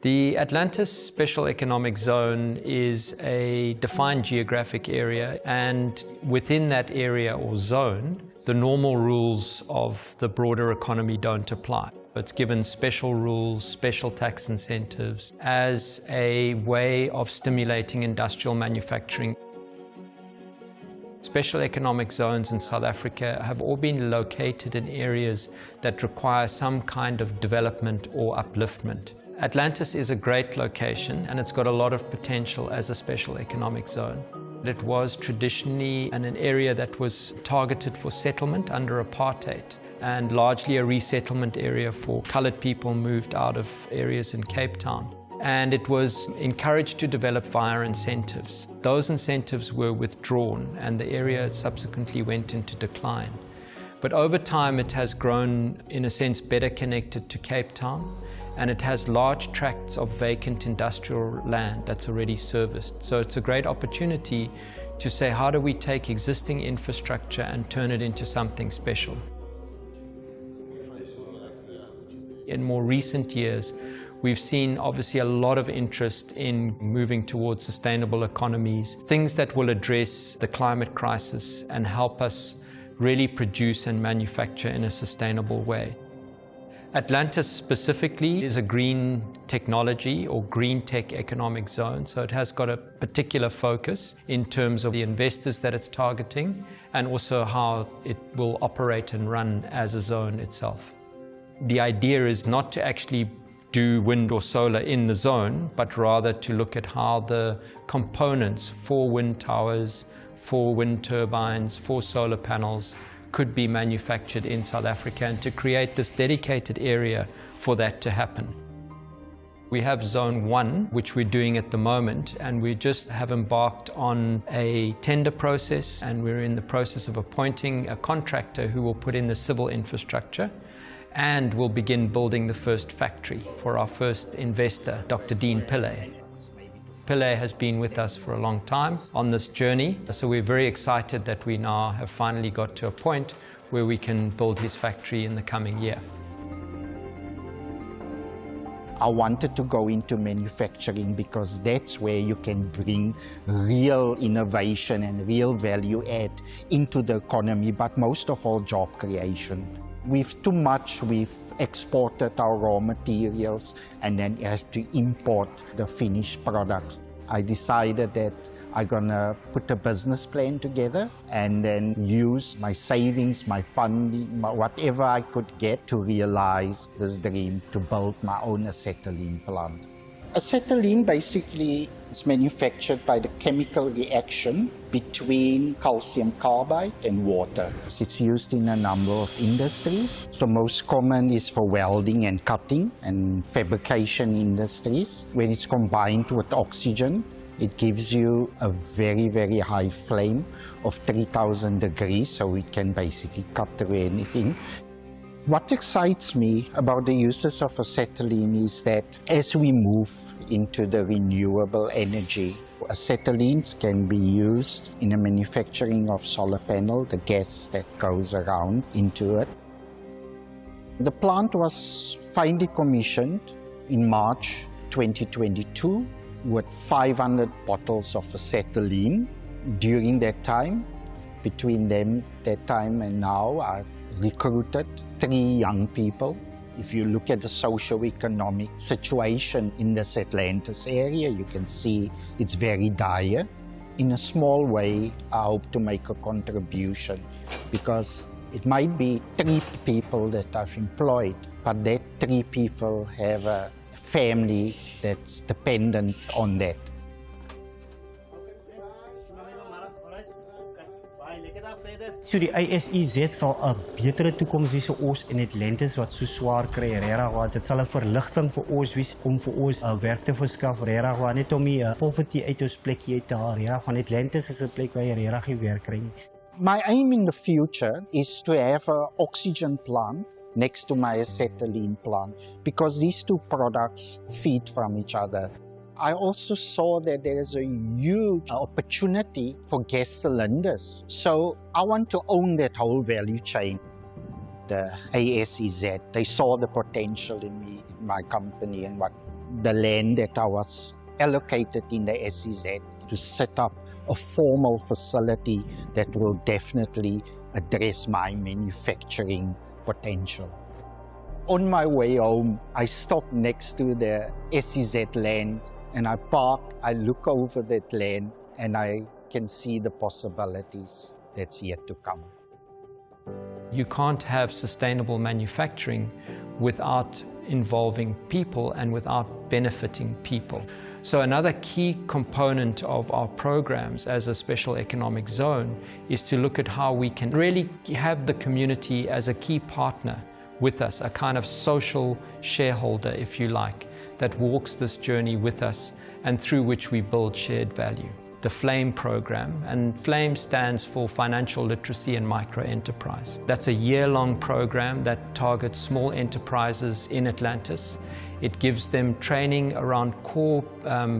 The Atlantis Special Economic Zone is a defined geographic area, and within that area or zone, the normal rules of the broader economy don't apply. It's given special rules, special tax incentives as a way of stimulating industrial manufacturing. Special economic zones in South Africa have all been located in areas that require some kind of development or upliftment. Atlantis is a great location and it's got a lot of potential as a special economic zone. It was traditionally an area that was targeted for settlement under apartheid and largely a resettlement area for coloured people moved out of areas in Cape Town. And it was encouraged to develop via incentives. Those incentives were withdrawn and the area subsequently went into decline. But over time it has grown, in a sense, better connected to Cape Town, and it has large tracts of vacant industrial land that's already serviced. So it's a great opportunity to say, how do we take existing infrastructure and turn it into something special? In more recent years, we've seen obviously a lot of interest in moving towards sustainable economies, things that will address the climate crisis and help us really produce and manufacture in a sustainable way. Atlantis specifically is a green technology or green tech economic zone, so it has got a particular focus in terms of the investors that it's targeting and also how it will operate and run as a zone itself. The idea is not to actually do wind or solar in the zone, but rather to look at how the components for wind towers, for wind turbines, for solar panels could be manufactured in South Africa, and to create this dedicated area for that to happen. We have Zone 1, which we're doing at the moment, and we just have embarked on a tender process, and we're in the process of appointing a contractor who will put in the civil infrastructure, and we'll begin building the first factory for our first investor, Dr. Dean Pillay. Pillay has been with us for a long time on this journey, so we're very excited that we now have finally got to a point where we can build his factory in the coming year. I wanted to go into manufacturing because that's where you can bring real innovation and real value add into the economy, but most of all job creation. We've exported our raw materials and then have to import the finished products. I decided that I'm gonna put a business plan together and then use my savings, my funding, whatever I could get to realize this dream to build my own acetylene plant. Acetylene basically is manufactured by the chemical reaction between calcium carbide and water. It's used in a number of industries. The most common is for welding and cutting and fabrication industries. When it's combined with oxygen, it gives you a very, very high flame of 3000 degrees, so it can basically cut through anything. What excites me about the uses of acetylene is that as we move into the renewable energy, acetylenes can be used in the manufacturing of solar panel, the gas that goes around into it. The plant was finally commissioned in March 2022 with 500 bottles of acetylene. During that time, between that time and now, I've recruited 3 young people. If you look at the socio-economic situation in this Atlantis area, you can see it's very dire. In a small way, I hope to make a contribution because it might be 3 people that I've employed, but that 3 people have a family that's dependent on that. So die ASEZ sal 'n betere toekoms wees vir ons in Atlantis wat so swaar kry, regtig waar. Dit sal 'n verligting vir ons wees om vir ons werk te verskaf, regtig waar, net om die poverty uit ons plekkie uit te haal, regtig. Van Atlantis is 'n plek waar jy regtig nie werk kry nie. My aim in the future is to have an oxygen plant next to my acetylene plant because these 2 products feed from each other. I also saw that there is a huge opportunity for gas cylinders. So I want to own that whole value chain. The ASEZ, they saw the potential in me, in my company, and what the land that I was allocated in the SEZ to set up a formal facility that will definitely address my manufacturing potential. On my way home, I stopped next to the SEZ land and I park, I look over that land and I can see the possibilities that's yet to come. You can't have sustainable manufacturing without involving people and without benefiting people. So another key component of our programs as a special economic zone is to look at how we can really have the community as a key partner with us, a kind of social shareholder, if you like, that walks this journey with us and through which we build shared value. The FLAME program, and FLAME stands for Financial Literacy and Micro-Enterprise. That's a year-long program that targets small enterprises in Atlantis. It gives them training around core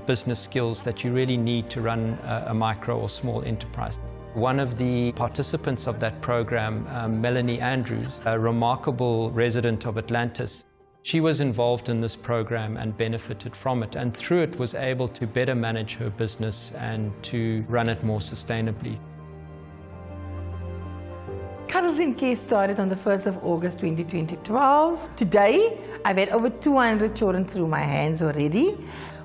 business skills that you really need to run a micro or small enterprise. One of the participants of that program, Melanie Andrews, a remarkable resident of Atlantis, she was involved in this program and benefited from it, and through it was able to better manage her business and to run it more sustainably. Cuddles in Care started on the 1st of August 2012. Today, I've had over 200 children through my hands already.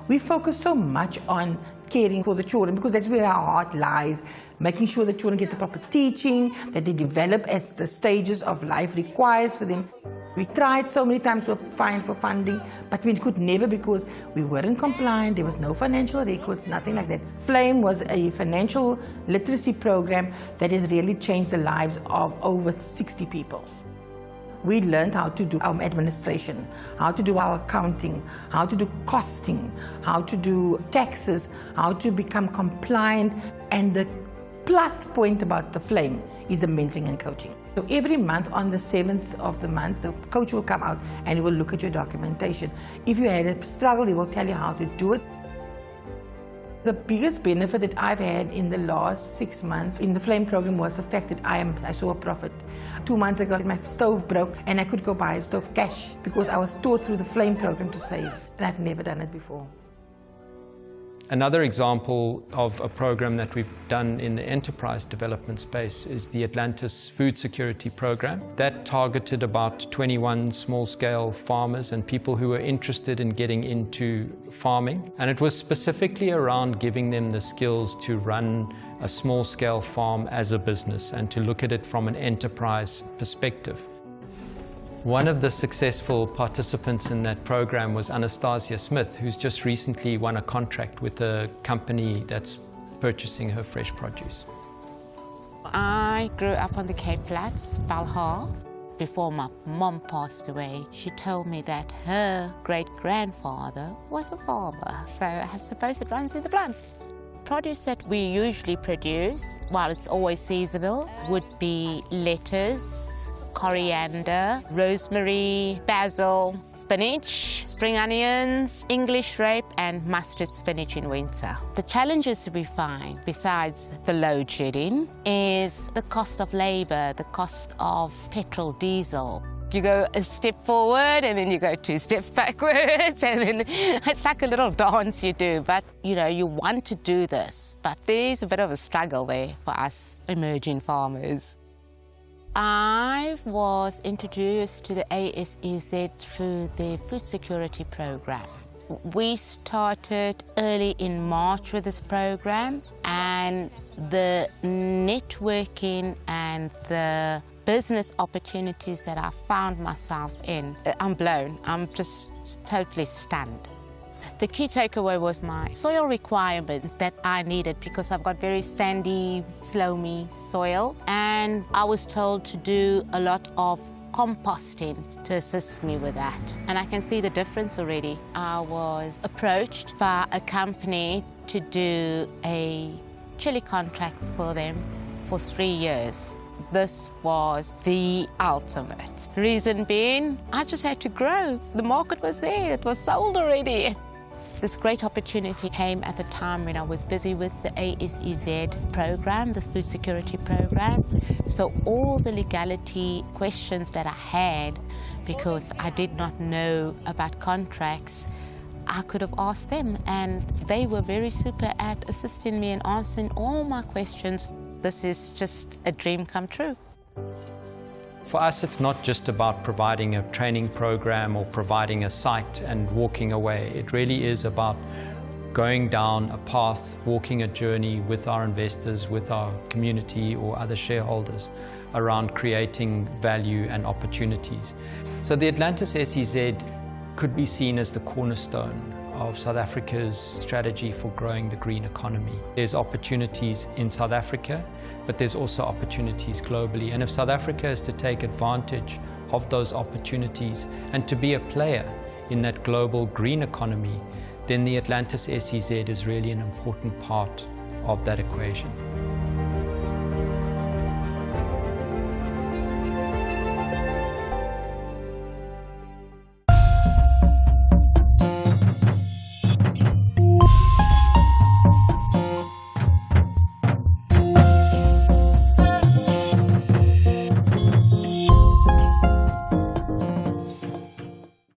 We focus so much on caring for the children because that's where our heart lies, making sure the children get the proper teaching, that they develop as the stages of life requires for them. We tried so many times to apply for funding, but we could never because we weren't compliant, there was no financial records, nothing like that. FLAME was a financial literacy program that has really changed the lives of over 60 people. We learned how to do our administration, how to do our accounting, how to do costing, how to do taxes, how to become compliant, and the plus point about the FLAME is the mentoring and coaching. So every month on the 7th of the month, the coach will come out and he will look at your documentation. If you had a struggle, he will tell you how to do it. The biggest benefit that I've had in the last 6 months in the FLAME program was the fact that I saw a profit. 2 months ago, my stove broke and I could go buy a stove cash because I was taught through the FLAME program to save, and I've never done it before. Another example of a program that we've done in the enterprise development space is the Atlantis Food Security Program. That targeted about 21 small-scale farmers and people who were interested in getting into farming. And it was specifically around giving them the skills to run a small-scale farm as a business and to look at it from an enterprise perspective. One of the successful participants in that program was Anastasia Smith, who's just recently won a contract with a company that's purchasing her fresh produce. I grew up on the Cape Flats, Balhaar. Before my mom passed away, she told me that her great-grandfather was a farmer, so I suppose it runs in the blood. Produce that we usually produce, while it's always seasonal, would be lettuce, coriander, rosemary, basil, spinach, spring onions, English rape, and mustard spinach in winter. The challenges we find, besides the load shedding, is the cost of labor, the cost of petrol, diesel. You go a step forward and then you go 2 steps backwards, and then it's like a little dance you do. But you know, you want to do this, but there's a bit of a struggle there for us emerging farmers. I was introduced to the ASEZ through the food security program. We started early in March with this program, and the networking and the business opportunities that I found myself in, I'm blown. I'm just totally stunned. The key takeaway was my soil requirements that I needed because I've got very sandy, loamy soil, and I was told to do a lot of composting to assist me with that. And I can see the difference already. I was approached by a company to do a chili contract for them for 3 years. This was the ultimate. Reason being, I just had to grow. The market was there, it was sold already. This great opportunity came at the time when I was busy with the ASEZ program, the food security program. So all the legality questions that I had, because I did not know about contracts, I I could have asked them, and they were very super at assisting me and answering all my questions. This is just a dream come true. For us, it's not just about providing a training program or providing a site and walking away. It really is about going down a path, walking a journey with our investors, with our community or other shareholders around creating value and opportunities. So the Atlantis SEZ could be seen as the cornerstone of South Africa's strategy for growing the green economy. There's opportunities in South Africa, but there's also opportunities globally. And if South Africa is to take advantage of those opportunities and to be a player in that global green economy, then the Atlantis SEZ is really an important part of that equation.